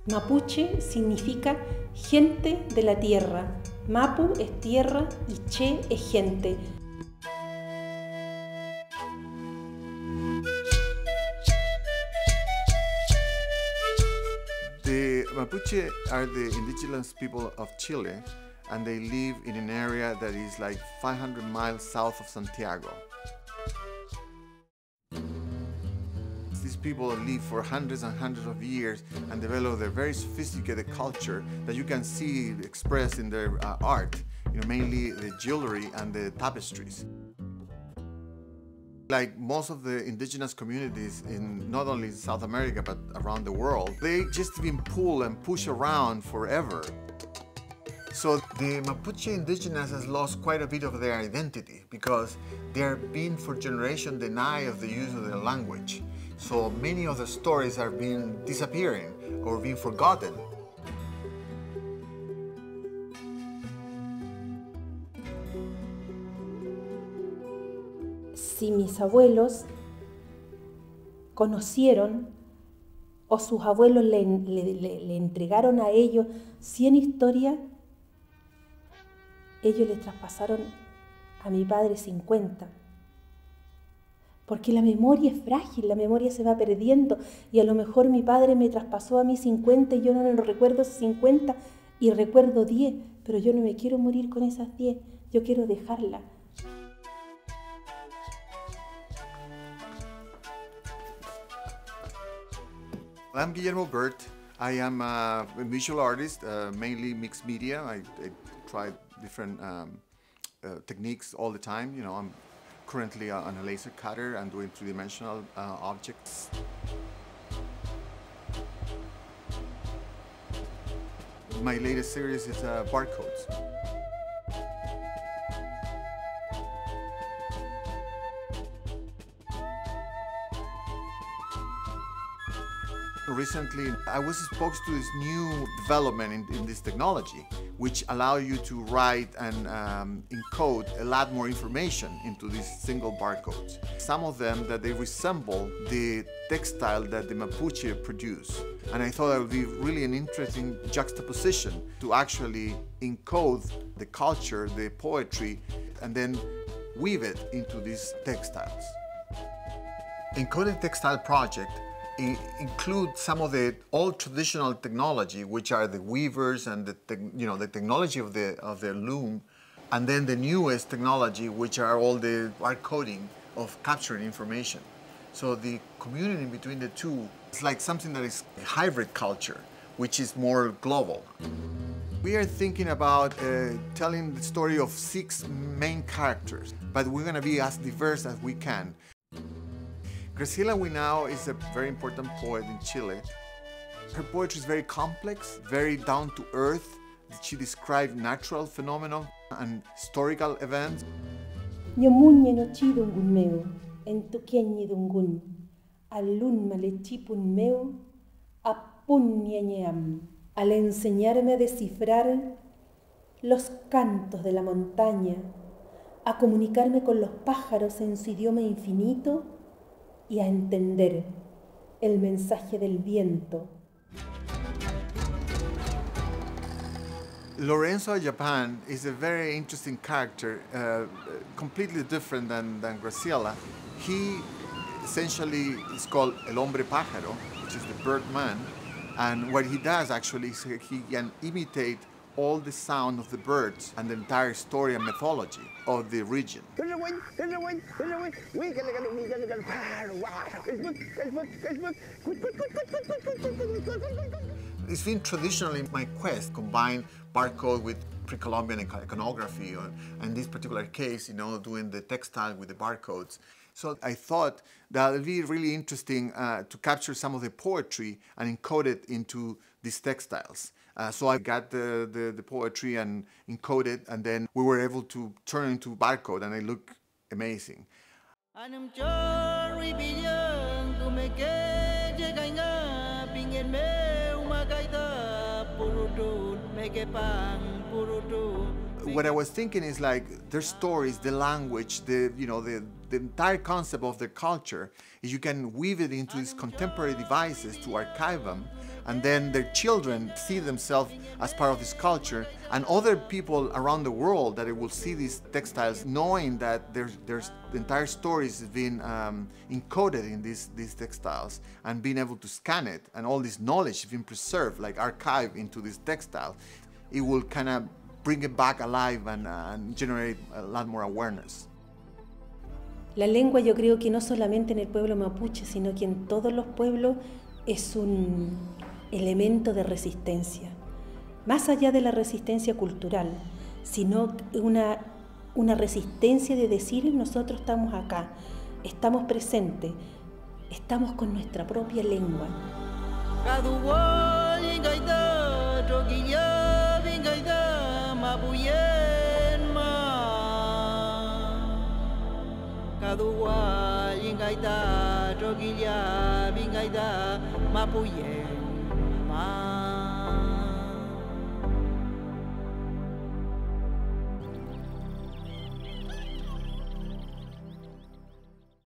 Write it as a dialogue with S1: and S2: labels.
S1: Mapuche significa gente de la tierra. Mapu es tierra y che es gente.
S2: The Mapuche are the indigenous people of Chile, and they live in an area that is like 500 miles south of Santiago. These people live for hundreds and hundreds of years and develop a very sophisticated culture that you can see expressed in their art, mainly the jewelry and the tapestries. Like most of the indigenous communities in not only South America but around the world, they just been pulled and pushed around forever. So the Mapuche indigenous has lost quite a bit of their identity because they're being for generations denied of the use of their language. So many of the stories are being disappearing or being forgotten.
S1: Si mis abuelos conocieron o sus abuelos le entregaron a ellos 100 historias, ellos le traspasaron a mi padre 50. Porque la memoria es frágil, la memoria se va perdiendo y a lo mejor mi padre me traspasó a mí 50 y yo no lo recuerdo esos 50 y recuerdo 10, pero yo no me quiero morir con esas 10, yo quiero dejarla.
S2: I'm Guillermo Bert. I am a visual artist, mainly mixed media. I try different techniques all the time. I'm currently on a laser cutter and doing three-dimensional objects. My latest series is barcodes. Recently, I was exposed to this new development in this technology, which allow you to write and encode a lot more information into these single barcodes. Some of them that they resemble the textile that the Mapuche produce. And I thought that would be really an interesting juxtaposition to actually encode the culture, the poetry, and then weave it into these textiles. Encoded Textile Project include some of the old traditional technology, which are the weavers and the technology of the loom, and then the newest technology, which are all the barcoding of capturing information. So the community between the two is like something that is a hybrid culture, which is more global. We are thinking about telling the story of 6 main characters, but we're going to be as diverse as we can. Graciela Huinao is a very important poet in Chile. Her poetry is very complex, very down to earth. She describes natural phenomena and historical events.
S1: Nyomunye no chidungun meu, entukenyi dungun, alun malechipun meu, apun nyeñeam. Al enseñarme a descifrar los cantos de la montaña, a comunicarme con los pájaros en su idioma infinito, y a entender el mensaje del viento.
S2: Lorenzo Japan is a very interesting character, completely different than Graciela. He essentially is called El Hombre Pájaro, which is the bird man, and what he does actually is he can imitate all the sound of the birds and the entire story and mythology of the region. It's been traditionally my quest, combine barcode with pre-Columbian iconography, and in this particular case, doing the textile with the barcodes. So I thought that it would be really interesting to capture some of the poetry and encode it into these textiles. So I got the poetry and encoded it, and then we were able to turn it into barcode, and it looked amazing. What I was thinking is like their stories, the language, the entire concept of their culture, is you can weave it into these contemporary devices to archive them and then their children see themselves as part of this culture, and other people around the world that will see these textiles knowing that there's the entire stories is being encoded in these textiles, and being able to scan it, and all this knowledge is being preserved, like archived into this textile. It will kind of bring it back alive and generate a lot more awareness.
S1: La lengua, yo creo que no solamente en el pueblo mapuche, sino que en todos los pueblos es un elemento de resistencia. Más allá de la resistencia cultural, sino una resistencia de decir: nosotros estamos acá, estamos presentes, estamos con nuestra propia lengua.
S3: Kadua ingaita, jogilya, bingaita, mapuyen, ma.